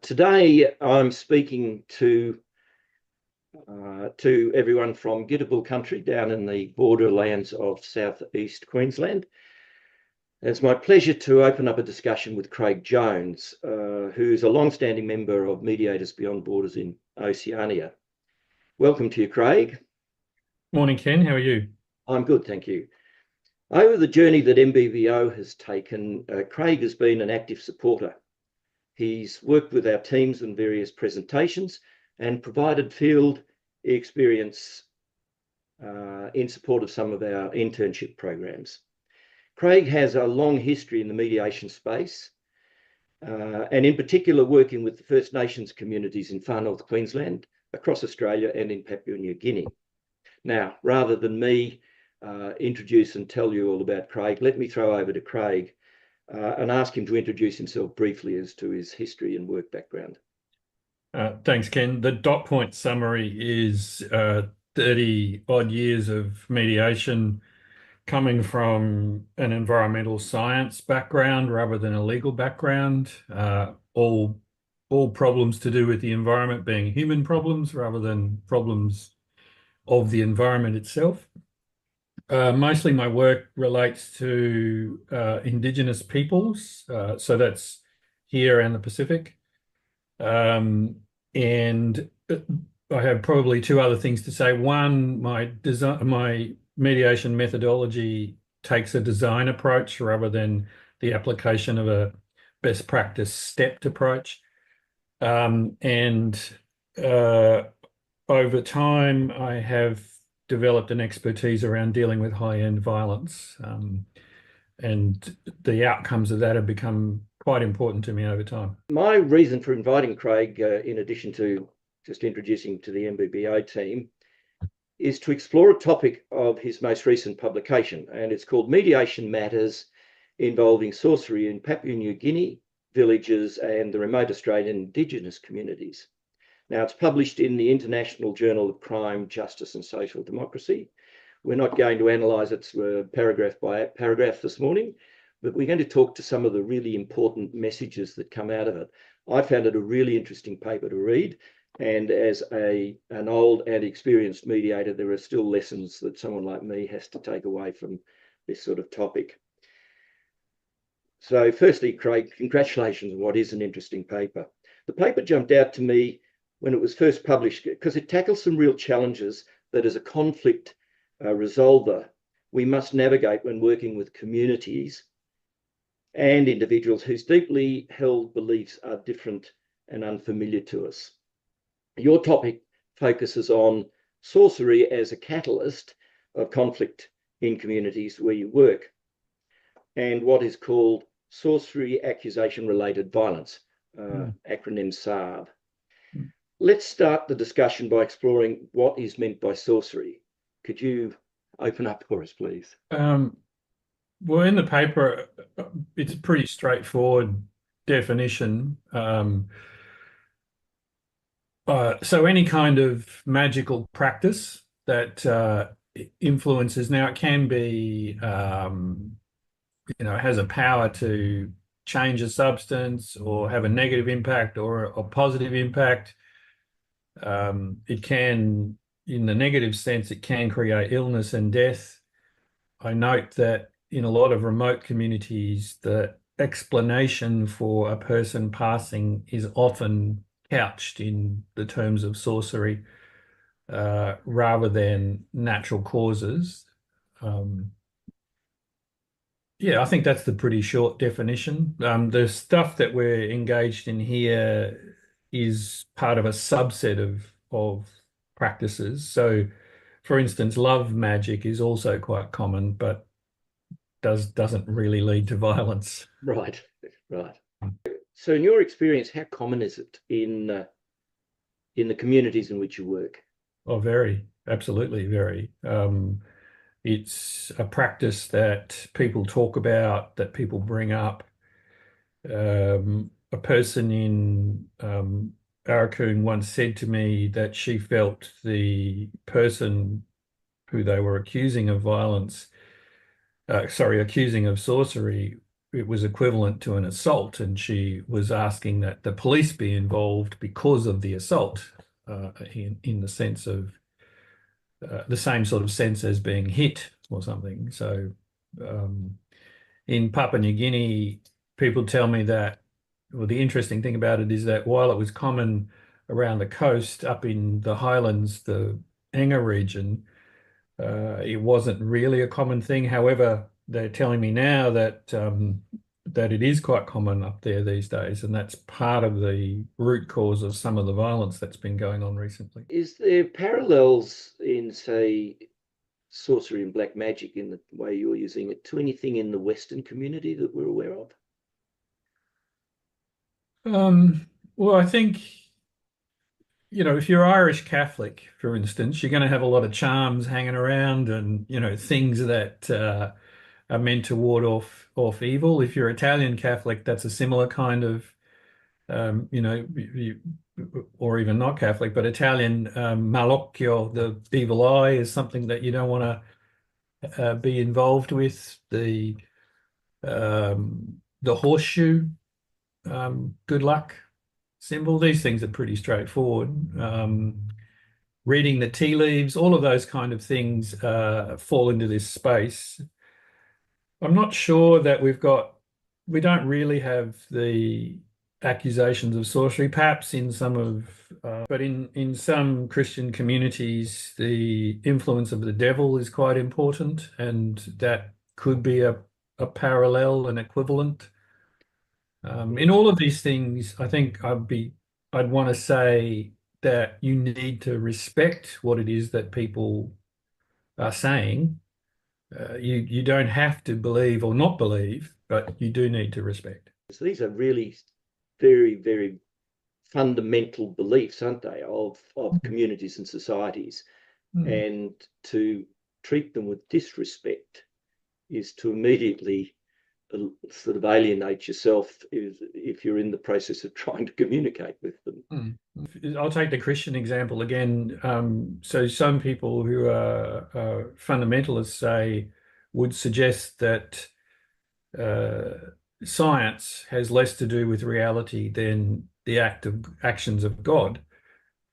Today, I'm speaking to everyone from Gidabal country down in the borderlands of southeast Queensland. It's my pleasure to open up a discussion with Craig Jones, who's a long-standing member of Mediators Beyond Borders in Oceania. Welcome to you, Craig. Morning, Ken. How are you? I'm good, thank you. Over the journey that MBBO has taken, Craig has been an active supporter. He's worked with our teams on various presentations and provided field experience in support of some of our internship programs. Craig has a long history in the mediation space, and in particular working with the First Nations communities in far north Queensland, across Australia and in Papua New Guinea. Now, rather than me introduce and tell you all about Craig, let me throw over to Craig and ask him to introduce himself briefly as to his history and work background. Thanks, Ken. The dot point summary is 30 odd years of mediation coming from an environmental science background rather than a legal background. All problems to do with the environment being human problems rather than problems of the environment itself. Mostly my work relates to Indigenous peoples, so that's here and the Pacific. And I have probably two other things to say. One, my mediation methodology takes a design approach rather than the application of a best practice stepped approach. Over time, I have developed an expertise around dealing with high-end violence, and the outcomes of that have become quite important to me over time. My reason for inviting Craig, in addition to just introducing to the MBBO team, is to explore a topic of his most recent publication, and it's called Mediation Matters Involving Sorcery in Papua New Guinea, villages and the remote Australian Indigenous communities. Now, it's published in the International Journal of Crime, Justice and Social Democracy. We're not going to analyse it paragraph by paragraph this morning, but we're going to talk to some of the really important messages that come out of it. I found it a really interesting paper to read, and as an old and experienced mediator, there are still lessons that someone like me has to take away from this sort of topic. So firstly, Craig, congratulations on what is an interesting paper. The paper jumped out to me when it was first published because it tackles some real challenges that as a conflict resolver, we must navigate when working with communities and individuals whose deeply held beliefs are different and unfamiliar to us. Your topic focuses on sorcery as a catalyst of conflict in communities where you work and what is called sorcery accusation-related violence, acronym SARV. Let's start the discussion by exploring what is meant by sorcery. Could you open up for us, please? Well, in the paper, it's a pretty straightforward definition. So any kind of magical practice that influences, now it can be, has a power to change a substance or have a negative impact or a positive impact. It can, in the negative sense, it can create illness and death. I note that in a lot of remote communities, the explanation for a person passing is often couched in the terms of sorcery rather than natural causes. Yeah, I think that's the pretty short definition. The stuff that we're engaged in here is part of a subset of practices. So, for instance, love magic is also quite common, but doesn't really lead to violence. Right. So in your experience, how common is it in the communities in which you work? Oh, very, absolutely very. It's a practice that people talk about, that people bring up. A person in Arakoon once said to me that she felt the person who they were accusing of violence, accusing of sorcery, it was equivalent to an assault, and she was asking that the police be involved because of the assault, in the sense of the same sort of sense as being hit or something. So in Papua New Guinea, people tell me that, well, the interesting thing about it is that while it was common around the coast, up in the highlands, the Enga region, it wasn't really a common thing. However, they're telling me now that that it is quite common up there these days, and that's part of the root cause of some of the violence that's been going on recently. Is there parallels in, say, sorcery and black magic in the way you're using it to anything in the Western community that we're aware of? Well, I think, if you're Irish Catholic, for instance, you're going to have a lot of charms hanging around and, things that are meant to ward off evil. If you're Italian Catholic, that's a similar kind of, or even not Catholic, but Italian, malocchio, the evil eye, is something that you don't want to be involved with. The horseshoe, good luck symbol. These things are pretty straightforward. Reading the tea leaves, all of those kind of things fall into this space. I'm not sure that we don't really have the accusations of sorcery, perhaps in but in some Christian communities, the influence of the devil is quite important, and that could be a parallel, an equivalent. In all of these things, I think I'd want to say that you need to respect what it is that people are saying. You don't have to believe or not believe, but you do need to respect. So these are really very, very fundamental beliefs, aren't they, of communities and societies. And to treat them with disrespect is to immediately sort of alienate yourself if you're in the process of trying to communicate with them. I'll take the Christian example again. So some people who are fundamentalists would suggest that science has less to do with reality than the actions of God,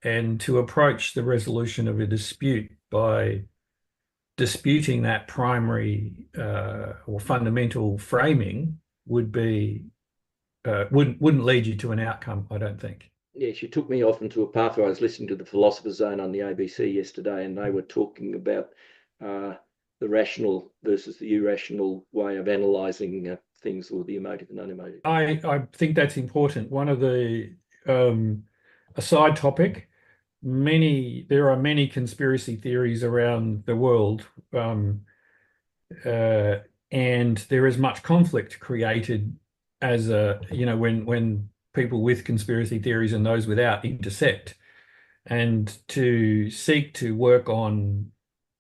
and to approach the resolution of a dispute by disputing that primary or fundamental framing wouldn't lead you to an outcome, I don't think. Yes, you took me off into a pathway. I was listening to the Philosopher's Zone on the ABC yesterday, and they were talking about the rational versus the irrational way of analysing things, or the emotive and unemotive. I think that's important. One of the a side topic. There are many conspiracy theories around the world, and there is much conflict created as when people with conspiracy theories and those without intersect, and to seek to work on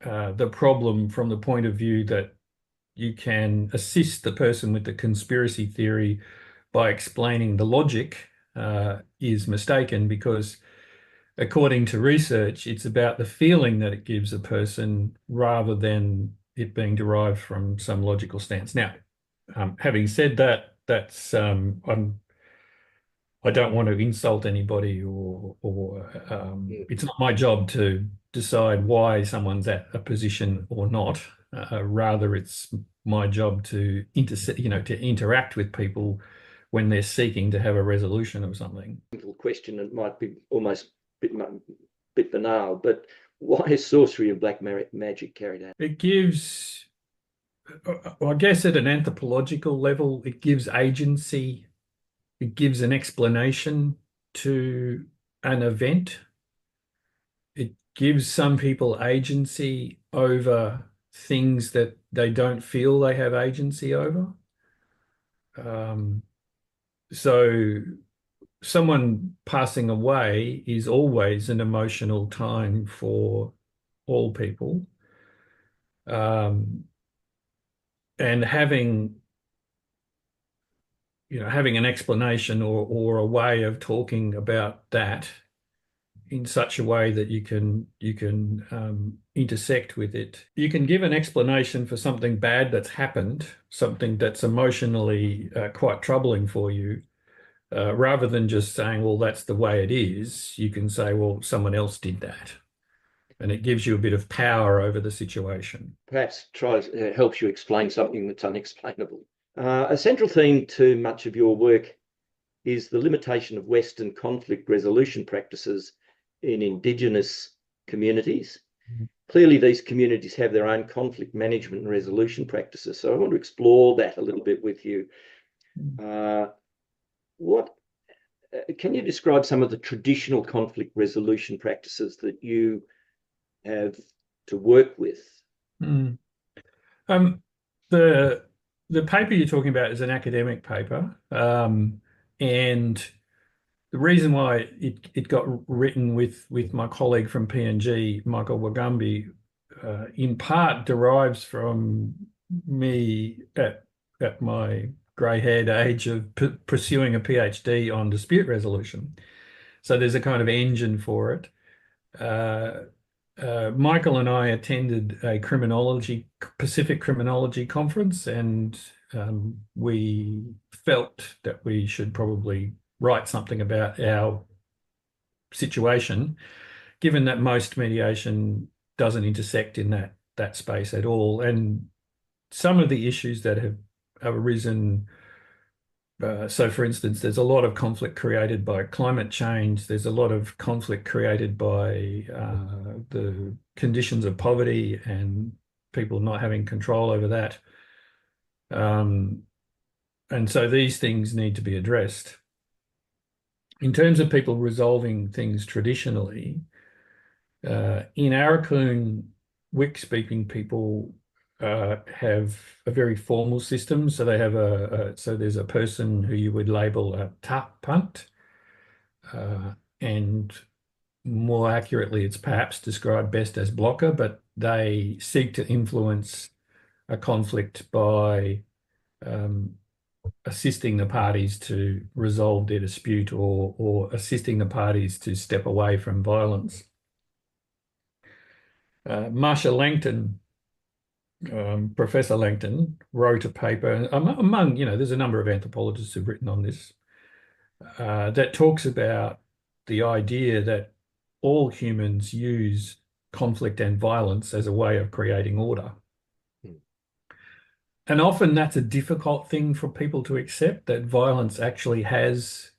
the problem from the point of view that you can assist the person with the conspiracy theory by explaining the logic is mistaken, because according to research, it's about the feeling that it gives a person rather than it being derived from some logical stance. Now, having said that, I don't want to insult anybody, or it's not my job to decide why someone's at a position or not. Rather, it's my job to interact with people when they're seeking to have a resolution of something. Simple question, it might be almost a bit banal, but why is sorcery and black magic carried out? It gives, I guess, at an anthropological level, it gives agency. It gives an explanation to an event. It gives some people agency over things that they don't feel they have agency over. So someone passing away is always an emotional time for all people. And having an explanation or a way of talking about that in such a way that you can intersect with it. You can give an explanation for something bad that's happened, something that's emotionally quite troubling for you, rather than just saying, well, that's the way it is. You can say, well, someone else did that. And it gives you a bit of power over the situation. Perhaps helps you explain something that's unexplainable. A central theme to much of your work is the limitation of Western conflict resolution practices in Indigenous communities. Clearly, these communities have their own conflict management and resolution practices. So I want to explore that a little bit with you. Can you describe some of the traditional conflict resolution practices that you have to work with? The paper you're talking about is an academic paper, and the reason why it got written with my colleague from PNG, Michael Wagambi, in part derives from me at my grey-haired age of pursuing a PhD on dispute resolution. So there's a kind of engine for it. Michael and I attended a Pacific criminology conference, and we felt that we should probably write something about our situation, given that most mediation doesn't intersect in that space at all. And some of the issues that have arisen, so for instance, there's a lot of conflict created by climate change. There's a lot of conflict created by the conditions of poverty and people not having control over that. And so these things need to be addressed. In terms of people resolving things traditionally, in Arakun, Wik-speaking people have a very formal system. So they have so there's a person who you would label a tapunt, and more accurately, it's perhaps described best as blocker, but they seek to influence a conflict by assisting the parties to resolve their dispute or assisting the parties to step away from violence. Marsha Langton, Professor Langton, wrote a paper among, there's a number of anthropologists who've written on this, that talks about the idea that all humans use conflict and violence as a way of creating order. And often that's a difficult thing for people to accept, that violence actually has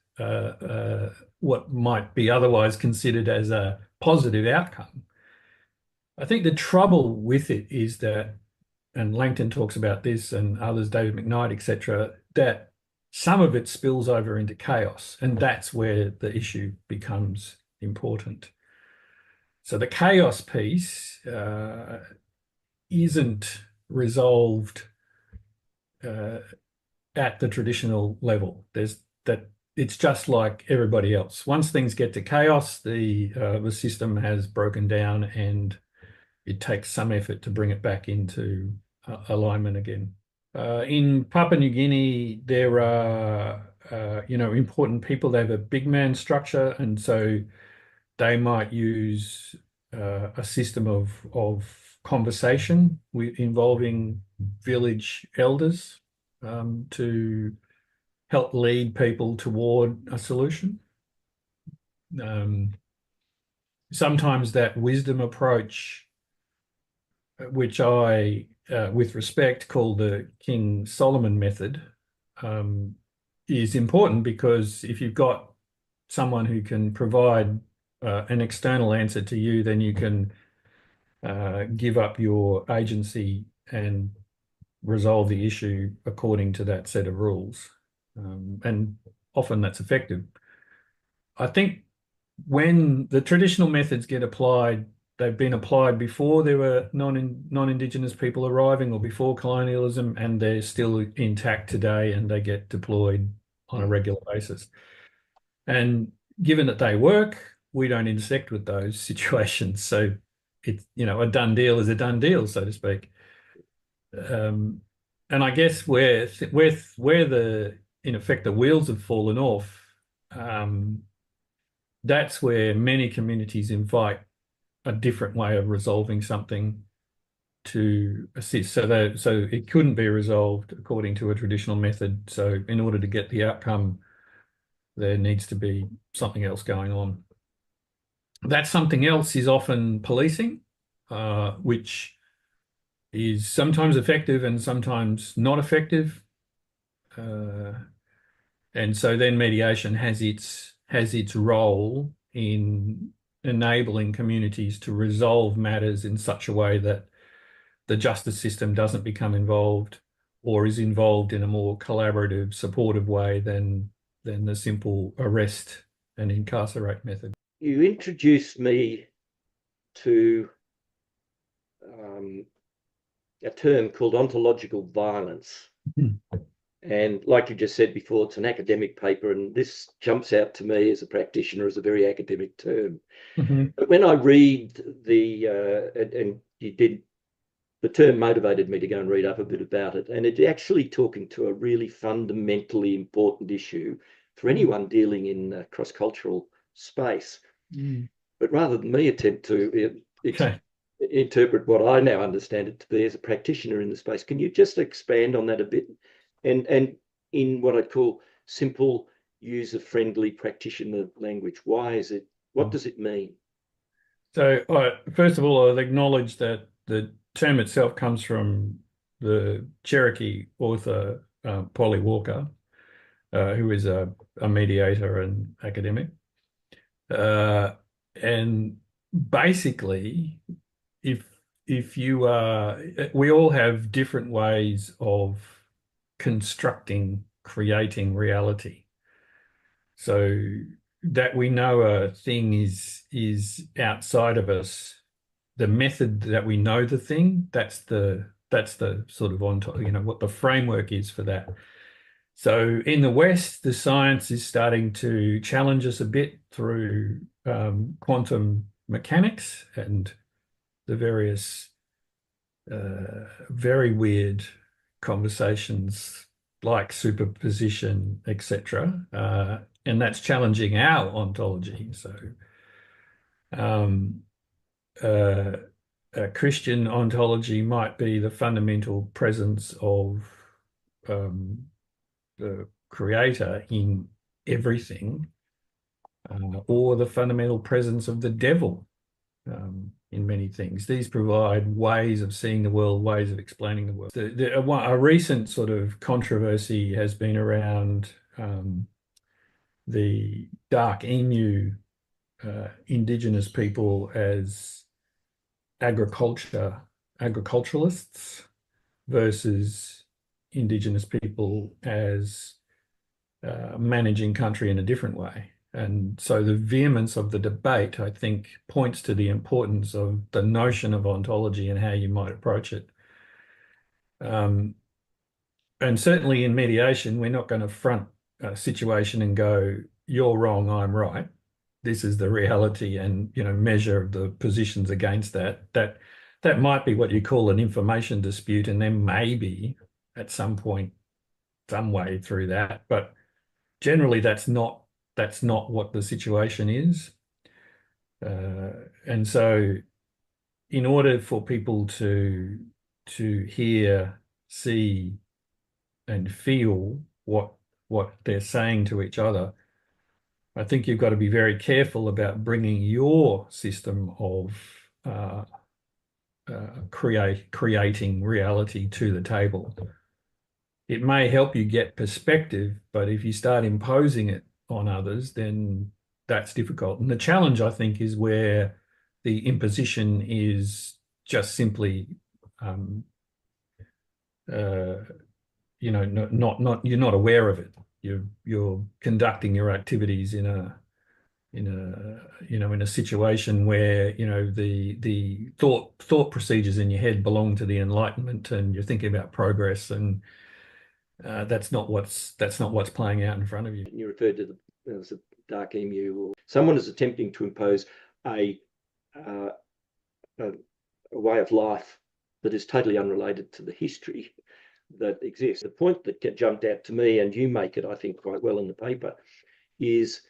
what might be otherwise considered as a positive outcome. I think the trouble with it is that, and Langton talks about this and others, David McKnight, etc., that some of it spills over into chaos, and that's where the issue becomes important. So the chaos piece isn't resolved at the traditional level. It's just like everybody else. Once things get to chaos, the system has broken down, and it takes some effort to bring it back into alignment again. In Papua New Guinea, there are important people. They have a big man structure, and so they might use a system of conversation involving village elders to help lead people toward a solution. Sometimes that wisdom approach, which I, with respect, call the King Solomon method, is important, because if you've got someone who can provide an external answer to you, then you can give up your agency and resolve the issue according to that set of rules. And often that's effective. I think when the traditional methods get applied, they've been applied before there were non-Indigenous people arriving or before colonialism, and they're still intact today, and they get deployed on a regular basis. And given that they work, we don't intersect with those situations. So it's, a done deal is a done deal, so to speak. And I guess where in effect the wheels have fallen off, that's where many communities invite a different way of resolving something to assist. So it couldn't be resolved according to a traditional method. So in order to get the outcome, there needs to be something else going on. That something else is often policing, which is sometimes effective and sometimes not effective. And so then mediation has its role in enabling communities to resolve matters in such a way that the justice system doesn't become involved or is involved in a more collaborative, supportive way than the simple arrest and incarcerate method. You introduced me to a term called ontological violence. And like you just said before, it's an academic paper, and this jumps out to me as a practitioner as a very academic term. But when I read and you did, the term motivated me to go and read up a bit about it. And it's actually talking to a really fundamentally important issue for anyone dealing in cross-cultural space. But rather than me attempt to interpret what I now understand it to be as a practitioner in the space, can you just expand on that a bit? And in what I'd call simple, user-friendly practitioner language, what does it mean? So first of all, I'll acknowledge that the term itself comes from the Cherokee author, Polly Walker, who is a mediator and academic. And basically, if you are, we all have different ways of creating reality. So that we know a thing is outside of us, the method that we know the thing, that's the sort of what the framework is for that. So in the West, the science is starting to challenge us a bit through quantum mechanics and the various very weird conversations like superposition, etc. And that's challenging our ontology. So a Christian ontology might be the fundamental presence of the creator in everything, or the fundamental presence of the devil in many things. These provide ways of seeing the world, ways of explaining the world. A recent sort of controversy has been around the dark emu Indigenous people as agriculturalists versus Indigenous people as managing country in a different way. And so the vehemence of the debate, I think, points to the importance of the notion of ontology and how you might approach it. And certainly in mediation, we're not going to front a situation and go, you're wrong, I'm right. This is the reality, and measure the positions against that. That might be what you call an information dispute, and then maybe at some point, some way through that. But generally, that's not what the situation is. And so in order for people to hear, see, and feel what they're saying to each other, I think you've got to be very careful about bringing your system of creating reality to the table. It may help you get perspective, but if you start imposing it on others, then that's difficult. And the challenge, I think, is where the imposition is just simply, not you're not aware of it. You're conducting your activities in a situation where the thought procedures in your head belong to the Enlightenment, and you're thinking about progress, and that's not what's playing out in front of you. You referred to the dark emu, or someone is attempting to impose a way of life that is totally unrelated to the history that exists. The point that jumped out to me, and you make it, I think, quite well in the paper, is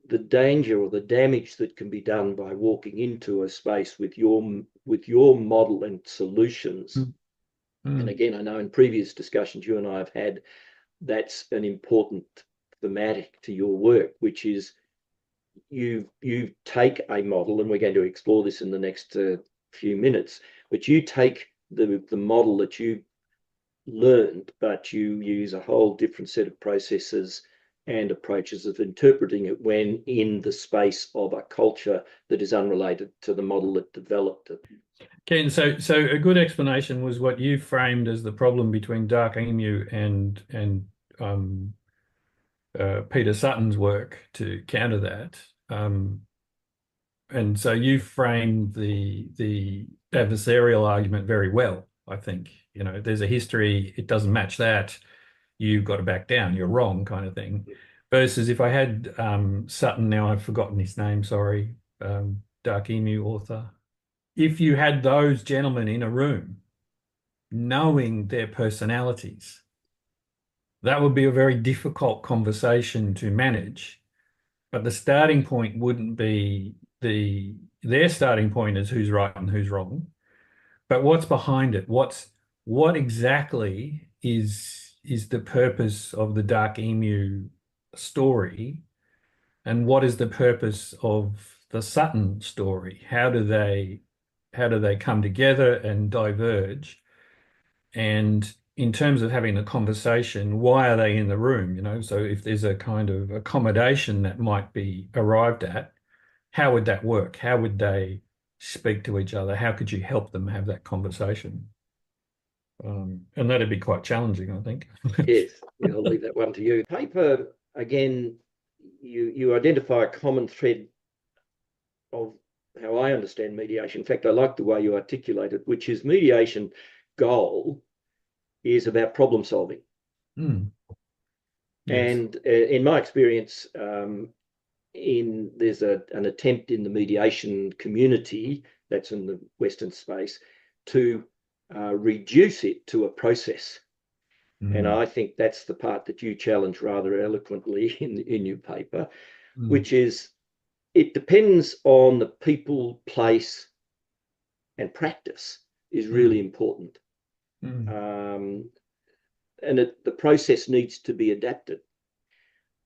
the danger or the damage that can be done by walking into a space with your model and solutions. And again, I know in previous discussions you and I have had, that's an important thematic to your work, which is you take a model, and we're going to explore this in the next few minutes, but you take the model that you learned, but you use a whole different set of processes and approaches of interpreting it when in the space of a culture that is unrelated to the model that developed it. Ken, so a good explanation was what you framed as the problem between Dark Emu and Peter Sutton's work to counter that. And so you framed the adversarial argument very well, I think. You know, there's a history, it doesn't match that, you've got to back down, you're wrong kind of thing. Versus if I had Sutton, now I've forgotten his name, sorry, Dark Emu author. If you had those gentlemen in a room, knowing their personalities, that would be a very difficult conversation to manage. But the starting point wouldn't be their starting point is who's right and who's wrong. But what's behind it? What exactly is the purpose of the Dark Emu story, and what is the purpose of the Sutton story? How do they come together and diverge? And in terms of having a conversation, why are they in the room? You know, so if there's a kind of accommodation that might be arrived at, how would that work? How would they speak to each other? How could you help them have that conversation? And that'd be quite challenging, I think. Yes, yeah, I'll leave that one to you. Paper, again, you identify a common thread of how I understand mediation. In fact, I like the way you articulate it, which is mediation goal is about problem solving. Yes. And in my experience, there's an attempt in the mediation community, that's in the Western space, to reduce it to a process. And I think that's the part that you challenge rather eloquently in your paper, which is it depends on the people, place, and practice is really important. And the process needs to be adapted.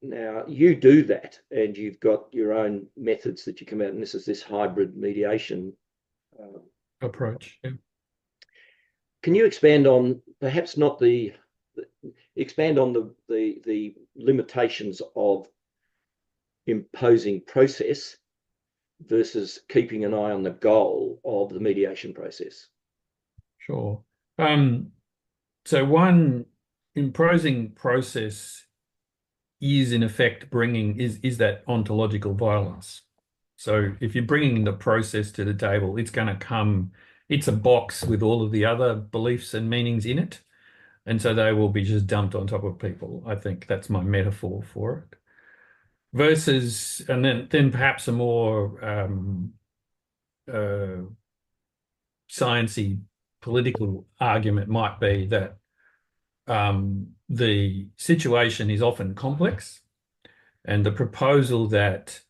Now, you do that, and you've got your own methods that you come out, and this is this hybrid mediation approach. Yeah. Can you expand on perhaps not expand on the limitations of imposing process versus keeping an eye on the goal of the mediation process? Sure. So one, imposing process is in effect is that ontological violence. So if you're bringing the process to the table, it's going to come, it's a box with all of the other beliefs and meanings in it. And so they will be just dumped on top of people. I think that's my metaphor for it. Versus, and then perhaps a more sciencey political argument might be that the situation is often complex, and the proposal that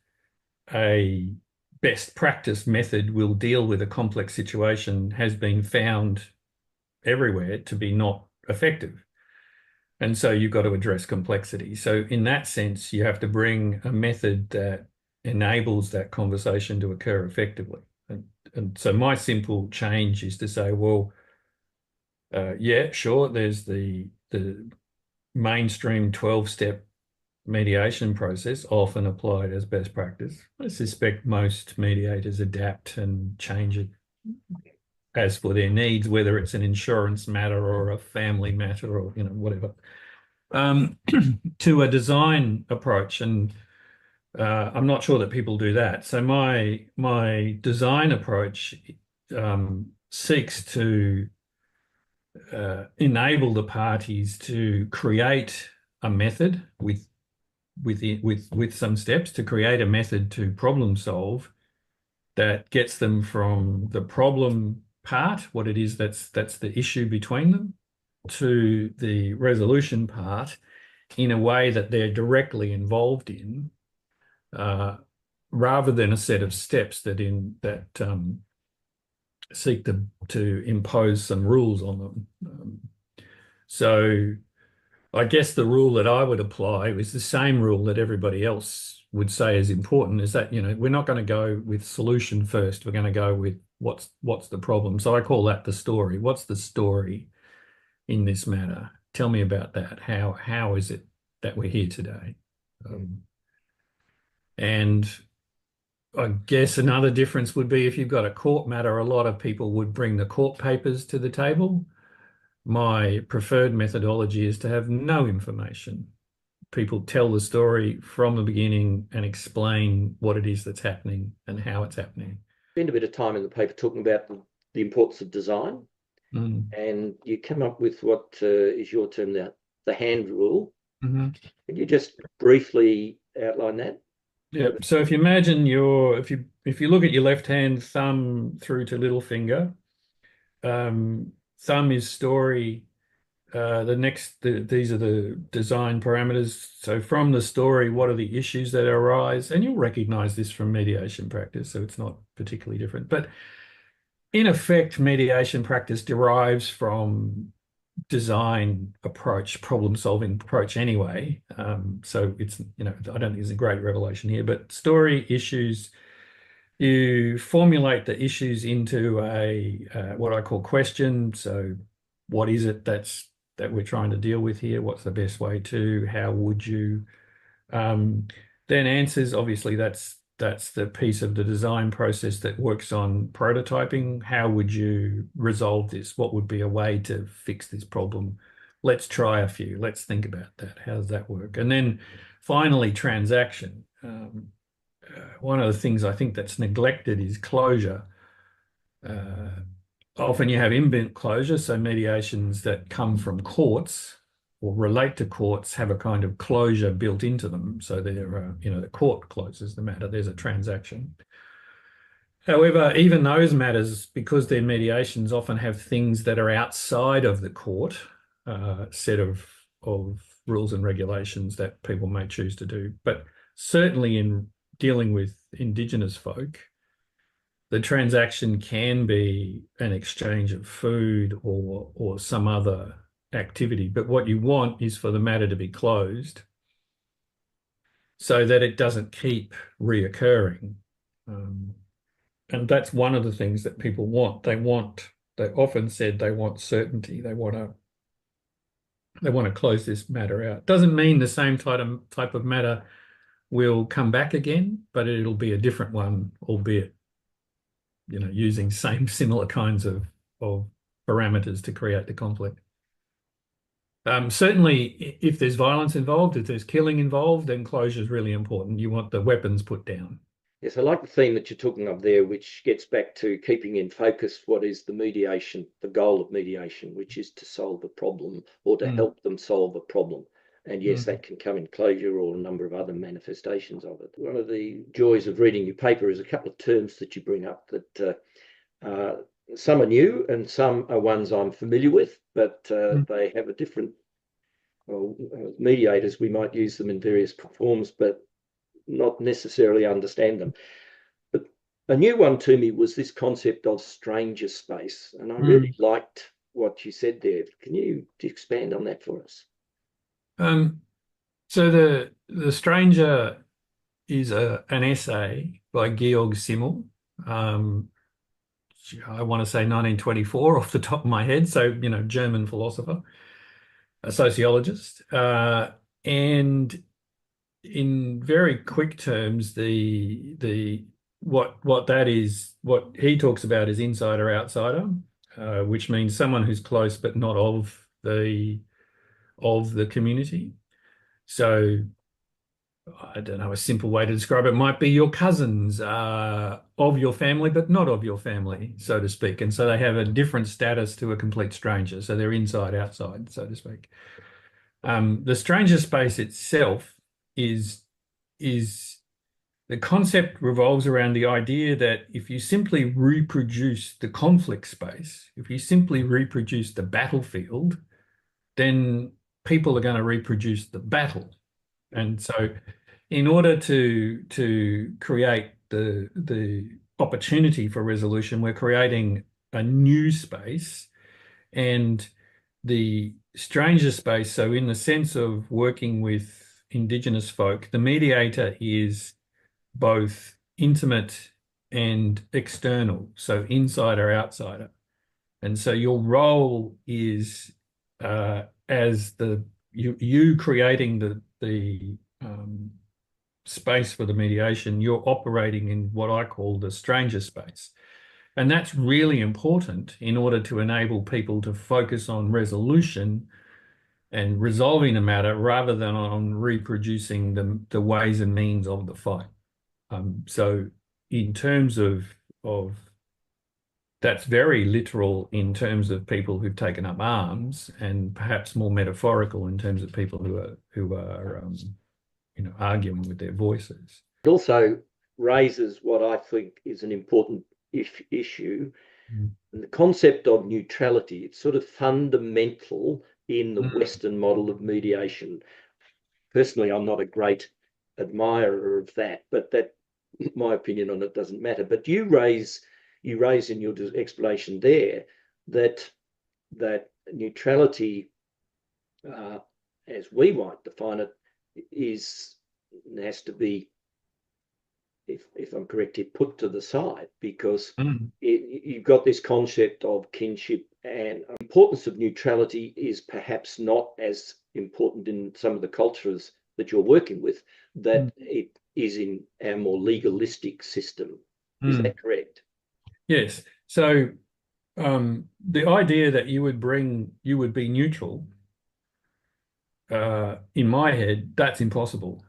a best practice method will deal with a complex situation has been found everywhere to be not effective. And so you've got to address complexity. So in that sense, you have to bring a method that enables that conversation to occur effectively. And so my simple change is to say, well, yeah, sure, there's the mainstream 12-step mediation process often applied as best practice. I suspect most mediators adapt and change it as for their needs, whether it's an insurance matter or a family matter or, you know, whatever, to a design approach. And I'm not sure that people do that. So my design approach seeks to enable the parties to create a method with some steps to create a method to problem solve that gets them from the problem part, what it is that's the issue between them, to the resolution part in a way that they're directly involved in, rather than a set of steps that seek to impose some rules on them. So I guess the rule that I would apply is the same rule that everybody else would say is important, is that, we're not going to go with solution first. We're going to go with what's the problem. So I call that the story. What's the story in this matter? Tell me about that. How is it that we're here today? And I guess another difference would be if you've got a court matter, a lot of people would bring the court papers to the table. My preferred methodology is to have no information. People tell the story from the beginning and explain what it is that's happening and how it's happening. Spend a bit of time in the paper talking about the importance of design, and you come up with what is your term, the hand rule. Can you just briefly outline that? Yeah. So if you imagine if you look at your left hand thumb through to little finger, thumb is story. These are the design parameters. So from the story, what are the issues that arise? And you'll recognize this from mediation practice, so it's not particularly different. But in effect, mediation practice derives from design approach, problem-solving approach anyway. So it's, I don't think it's a great revelation here, but story, issues, you formulate the issues into a what I call question. So what is it that we're trying to deal with here? What's the best way to? How would you? Then answers, obviously, that's the piece of the design process that works on prototyping. How would you resolve this? What would be a way to fix this problem? Let's try a few. Let's think about that. How does that work? And then finally, transaction. One of the things I think that's neglected is closure. Often you have inbuilt closure, so mediations that come from courts or relate to courts have a kind of closure built into them. So they're, the court closes the matter, there's a transaction. However, even those matters, because they're mediations, often have things that are outside of the court set of rules and regulations that people may choose to do. But certainly in dealing with Indigenous folk, the transaction can be an exchange of food or some other activity. But what you want is for the matter to be closed so that it doesn't keep reoccurring. And that's one of the things that people want. They often said they want certainty. They want to close this matter out. Doesn't mean the same type of matter will come back again, but it'll be a different one, albeit using similar kinds of parameters to create the conflict. Certainly, if there's violence involved, if there's killing involved, then closure is really important. You want the weapons put down. Yes, I like the theme that you're talking of there, which gets back to keeping in focus what is the goal of mediation, which is to solve a problem or to help them solve a problem. And yes, that can come in closure or a number of other manifestations of it. One of the joys of reading your paper is a couple of terms that you bring up that some are new and some are ones I'm familiar with, but they have a different, mediators, we might use them in various forms, but not necessarily understand them. But a new one to me was this concept of stranger space. And I really liked what you said there. Can you expand on that for us? So the Stranger is an essay by Georg Simmel. I want to say 1924 off the top of my head. So, German philosopher, a sociologist. And in very quick terms, what he talks about is insider outsider, which means someone who's close but not of the community. So I don't know, a simple way to describe it might be your cousins of your family, but not of your family, so to speak. And so they have a different status to a complete stranger. So they're inside, outside, so to speak. The stranger space itself is the concept revolves around the idea that if you simply reproduce the conflict space, if you simply reproduce the battlefield, then people are going to reproduce the battle. And so in order to create the opportunity for resolution, we're creating a new space, and the stranger space. So in the sense of working with Indigenous folk, the mediator is both intimate and external, so insider, outsider. And so your role is as you creating the space for the mediation, you're operating in what I call the stranger space. And that's really important in order to enable people to focus on resolution and resolving the matter rather than on reproducing the ways and means of the fight. So in terms of that's very literal in terms of people who've taken up arms, and perhaps more metaphorical in terms of people who are arguing with their voices. It also raises what I think is an important issue, and the concept of neutrality. It's sort of fundamental in the Western model of mediation. Personally, I'm not a great admirer of that, but that, my opinion on it doesn't matter. But you raise in your explanation there that neutrality, as we might define it, has to be, if I'm correct, put to the side, because you've got this concept of kinship, and the importance of neutrality is perhaps not as important in some of the cultures that you're working with that it is in our more legalistic system. Is that correct? Yes. So the idea that you would be neutral, in my head, that's impossible.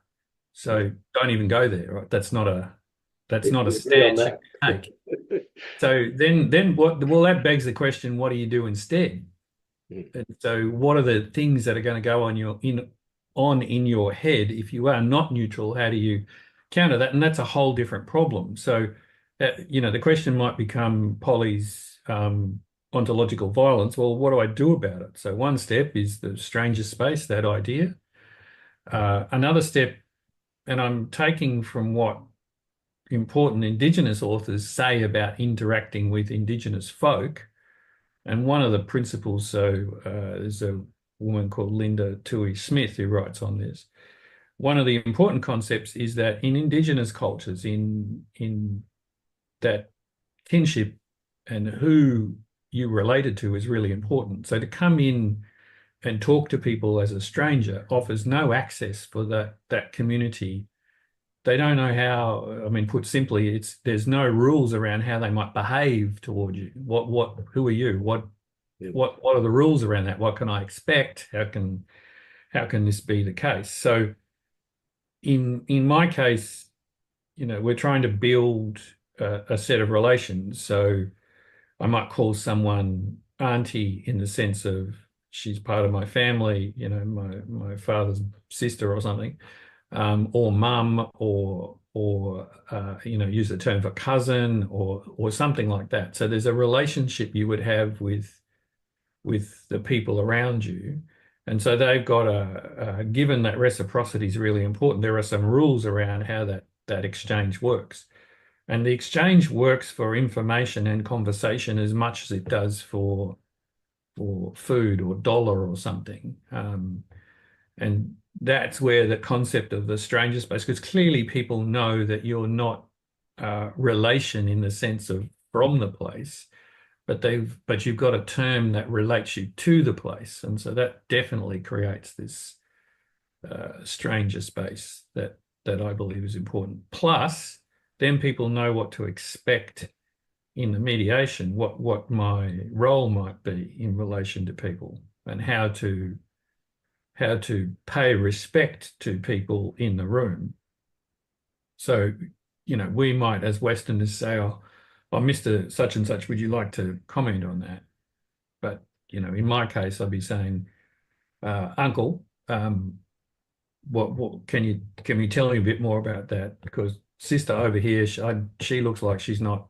So don't even go there, right? That's not a stance you can take. So then what? Well, that begs the question: what do you do instead? And so, what are the things that are going to go on in your head if you are not neutral? How do you counter that? And that's a whole different problem. So, the question might become Polly's ontological violence. Well, what do I do about it? So, one step is the stranger space, that idea. Another step, and I'm taking from what important Indigenous authors say about interacting with Indigenous folk. And one of the principles, so there's a woman called Linda Toohey Smith who writes on this. One of the important concepts is that in Indigenous cultures, in that kinship and who you related to is really important. So to come in and talk to people as a stranger offers no access for that community. They don't know how. I mean, put simply, there's no rules around how they might behave toward you. Who are you? What are the rules around that? What can I expect? How can this be the case? So in my case, we're trying to build a set of relations. So I might call someone auntie in the sense of she's part of my family, my father's sister or something. Or mum, or use the term for cousin, or something like that. So there's a relationship you would have with the people around you, and so they've got given that reciprocity is really important. There are some rules around how that exchange works, and the exchange works for information and conversation as much as it does for food or dollar or something, and that's where the concept of the stranger space, because clearly people know that you're not relation in the sense of from the place, but you've got a term that relates you to the place, and so that definitely creates this stranger space that I believe is important. Plus, then people know what to expect in the mediation, what my role might be in relation to people, and how to pay respect to people in the room. So, we might, as Westerners, say, oh, Mr. Such and such, would you like to comment on that? But, in my case, I'd be saying, Uncle, what can you tell me a bit more about that? Because sister over here, she looks like she's not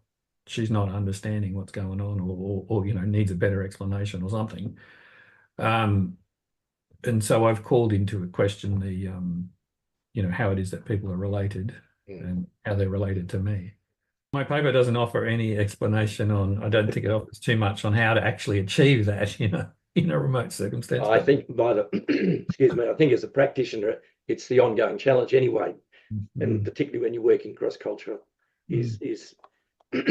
understanding what's going on, or needs a better explanation or something. And so I've called into a question how it is that people are related Mm. and how they're related to me. My paper doesn't offer any explanation on, I don't think it offers too much on how to actually achieve that, in a remote circumstance. I think by the, excuse me, I think as a practitioner, it's the ongoing challenge anyway, and particularly when you're working cross-cultural, is how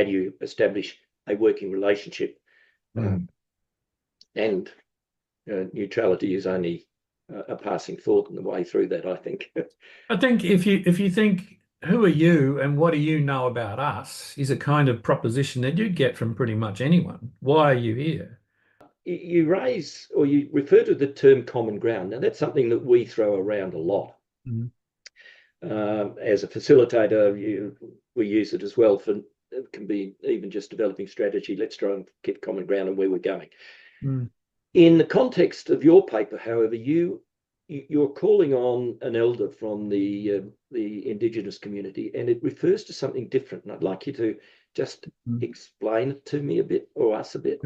do you establish a working relationship? And neutrality is only a passing thought in the way through that, I think. I think if you think, who are you and what do you know about us, is a kind of proposition that you'd get from pretty much anyone. Why are you here? You raise or you refer to the term common ground. Now, that's something that we throw around a lot. As a facilitator, we use it as well for, it can be even just developing strategy. Let's try and get common ground on where we're going. In the context of your paper, however, you're calling on an elder from the Indigenous community, and it refers to something different. And I'd like you to just explain it to me a bit, or us a bit.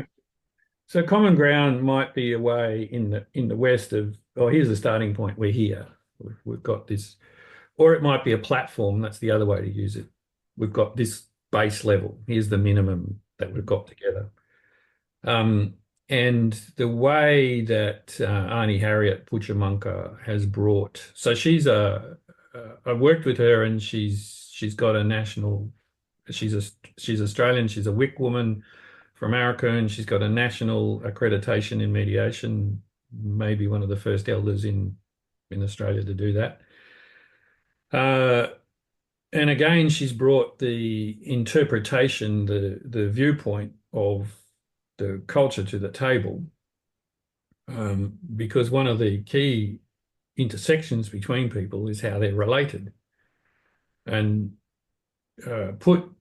So common ground might be a way in the West of, oh, here's the starting point, we're here. We've got this, or it might be a platform. That's the other way to use it. We've got this base level. Here's the minimum that we've got together. And the way that Auntie Harriet Puchamunka has brought, so I've worked with her, and she's got a national, she's Australian, she's a WIC woman from America, and she's got a national accreditation in mediation, maybe one of the first elders in Australia to do that. And again, she's brought the interpretation, the viewpoint of the culture to the table, because one of the key intersections between people is how they're related. And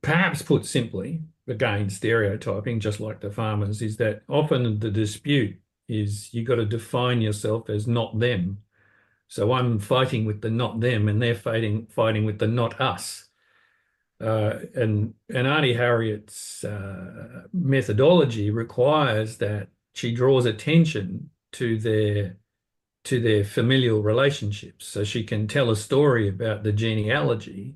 perhaps put simply, again, stereotyping, just like the farmers, is that often the dispute is you got to define yourself as not them. So I'm fighting with the not them, and they're fighting with the not us. And Auntie Harriet's methodology requires that she draws attention to their familial relationships, so she can tell a story about the genealogy,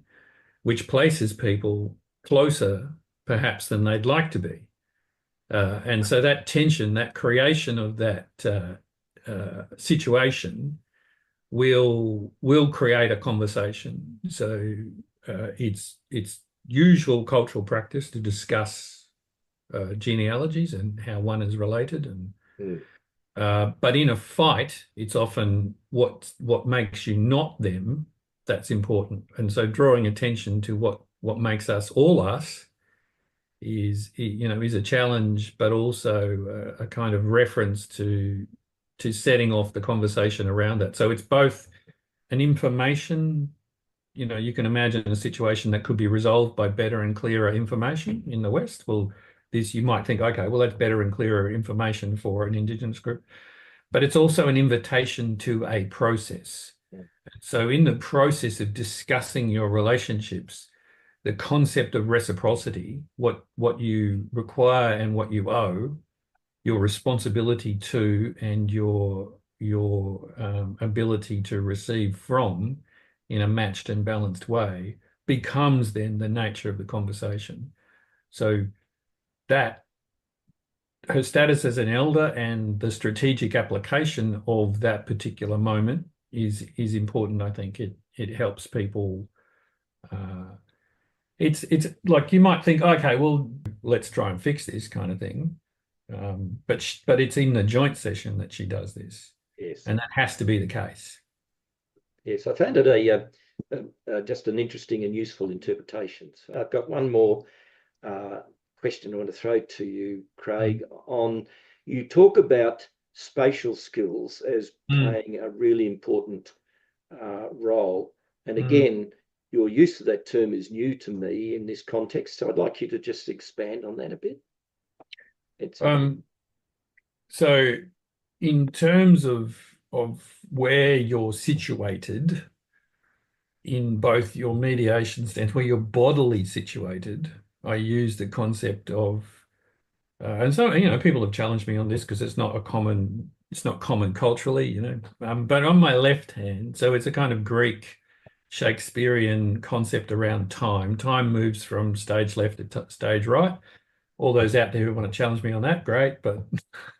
which places people closer, perhaps, than they'd like to be. And so that tension, that creation of that situation, will create a conversation. So it's usual cultural practice to discuss genealogies and how one is related, and but in a fight, it's often what makes you not them that's important. And so drawing attention to what makes us all us is a challenge, but also a kind of reference to setting off the conversation around that. So it's both an information, you can imagine a situation that could be resolved by better and clearer information in the West. Well, you might think, okay, well, that's better and clearer information for an Indigenous group. But it's also an invitation to a process. Yeah. So in the process of discussing your relationships, the concept of reciprocity, what you require and what you owe, your responsibility to, and your ability to receive from in a matched and balanced way, becomes then the nature of the conversation. So that her status as an elder and the strategic application of that particular moment is important. I think it helps people. It's like, you might think, okay, well, let's try and fix this kind of thing. But it's in the joint session that she does this. Yes. And that has to be the case. Yes, I found it just an interesting and useful interpretation. So I've got one more question I want to throw to you, Craig, on, you talk about spatial skills as playing a really important role. And again, your use of that term is new to me in this context. So I'd like you to just expand on that a bit. So in terms of where you're situated in both your mediation stance, where you're bodily situated, I use the concept of, and so, people have challenged me on this because it's not a common it's not common culturally, but on my left hand, so it's a kind of Greek Shakespearean concept around time. Time moves from stage left to stage right. All those out there who want to challenge me on that, great, but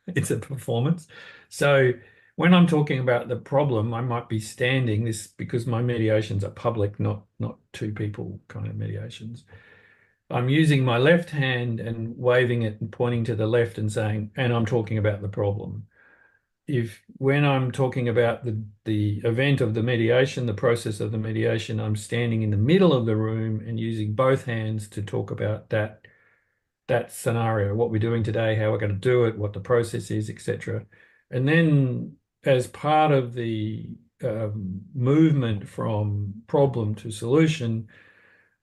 it's a performance. So when I'm talking about the problem, I might be standing this because my mediations are public, not two people kind of mediations. I'm using my left hand and waving it and pointing to the left and saying, and I'm talking about the problem. If when I'm talking about the event of the mediation, the process of the mediation, I'm standing in the middle of the room and using both hands to talk about that scenario, what we're doing today, how we're going to do it, what the process is, etc. And then as part of the movement from problem to solution,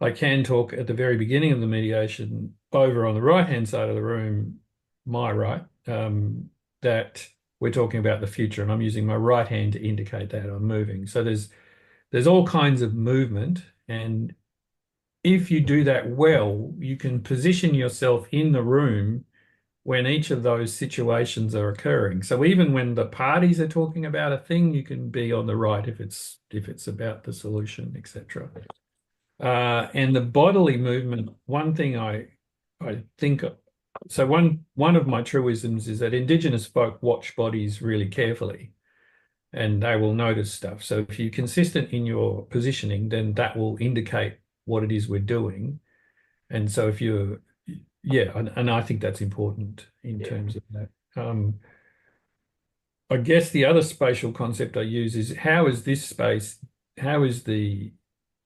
I can talk at the very beginning of the mediation over on the right-hand side of the room, my right, that we're talking about the future, and I'm using my right hand to indicate that I'm moving. So there's all kinds of movement, and if you do that well, you can position yourself in the room when each of those situations are occurring. So even when the parties are talking about a thing, you can be on the right if it's about the solution, etc. And the bodily movement, one thing I think, so one of my truisms is that Indigenous folk watch bodies really carefully and they will notice stuff. So if you're consistent in your positioning, then that will indicate what it is we're doing. And so if you're, yeah, and I think that's important in terms of that. I guess the other spatial concept I use is how is this space, how is the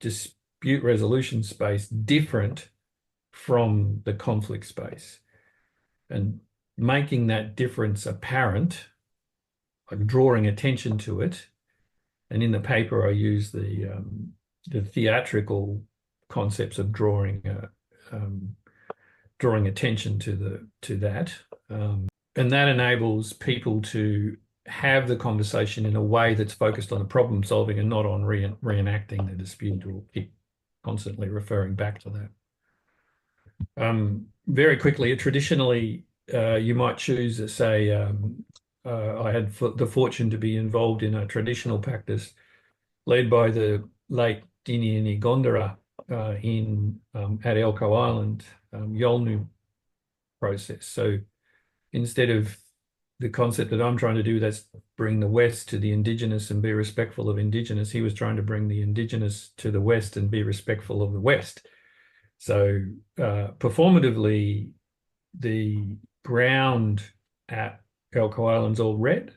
dispute resolution space different from the conflict space? And making that difference apparent, like drawing attention to it. And in the paper, I use the theatrical concepts of drawing attention to that, and that enables people to have the conversation in a way that's focused on the problem solving and not on reenacting the dispute or keep constantly referring back to that. Very quickly, traditionally, you might choose to say, I had the fortune to be involved in a traditional practice led by the late Guinea Gondara at Elcho Island, Yolnu process. So instead of the concept that I'm trying to do, that's bring the West to the Indigenous and be respectful of Indigenous, he was trying to bring the Indigenous to the West and be respectful of the West. So performatively, the ground at Elcho Island's all red,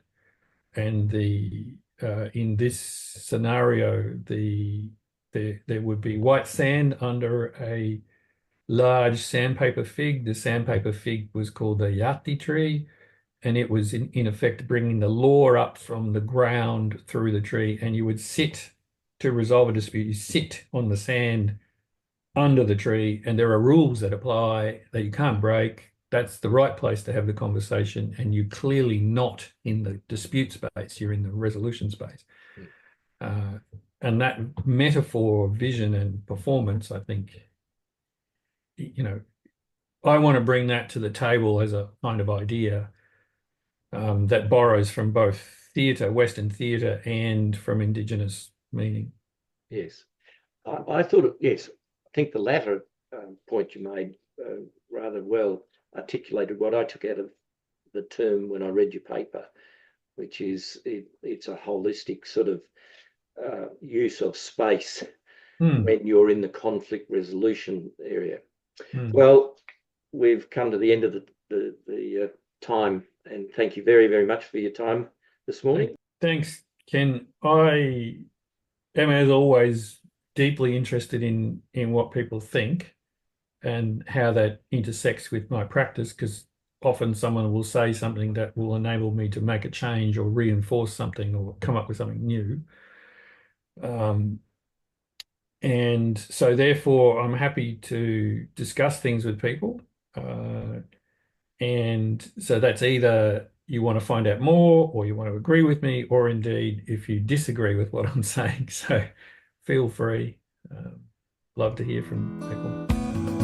and in this scenario, there would be white sand under a large sandpaper fig. The sandpaper fig was called the yati tree, and it was in effect bringing the law up from the ground through the tree, and you would sit to resolve a dispute. You sit on the sand under the tree, and there are rules that apply that you can't break. That's the right place to have the conversation, and you're clearly not in the dispute space, you're in the resolution space. And that metaphor, vision, and performance, I think, I want to bring that to the table as a kind of idea that borrows from both theatre, Western theatre, and from Indigenous meaning. Yes. I thought, yes, I think the latter point you made rather well articulated what I took out of the term when I read your paper, which is it's a holistic sort of use of space when you're in the conflict resolution area. Well, we've come to the end of the time, and thank you very, very much for your time this morning. Thanks, Ken. I am, as always, deeply interested in what people think and how that intersects with my practice, because often someone will say something that will enable me to make a change or reinforce something or come up with something new. And so therefore, I'm happy to discuss things with people. And so that's either you want to find out more or you want to agree with me, or indeed, if you disagree with what I'm saying. So feel free. Love to hear from people.